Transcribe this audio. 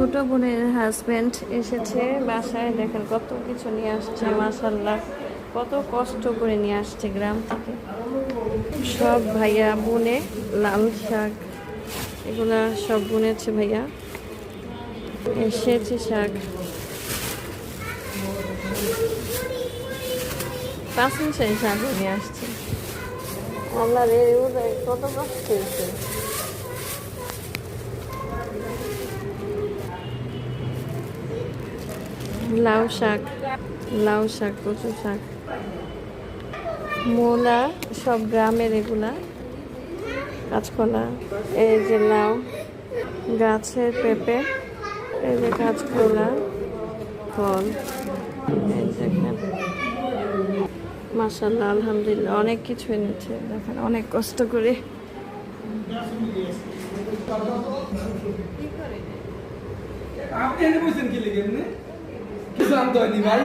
ছোট বোনের হাজবেন্ড এসেছে বাসায়, দেখেন কত কিছু নিয়ে আসছে, মাশাআল্লাহ কত কষ্ট করে নিয়ে আসছে গ্রাম থেকে। সব ভাইয়া বুনে, লাল শাক এগুলা সব বুনেছে ভাইয়া, এসেছে শাক, পাঁচ মিশাই শাক নিয়ে আসছে। আল্লাহ রে, কত কষ্ট হয়েছে। লাউ শাক, লাউ শাক, কচু শাক, মূলা, সব গ্রামের এগুলা, কাঁচকলা, এই যে লাউ, গাছের পেঁপে, এই যে কাঁচকলা, ফল, এই দেখেন মাশাআল্লাহ আলহামদুলিল্লাহ অনেক কিছু এনেছে, দেখেন অনেক কষ্ট করে। আপনি এনে বলছেন কি লিখেন? কিছু আনতে হয়নি ভাই।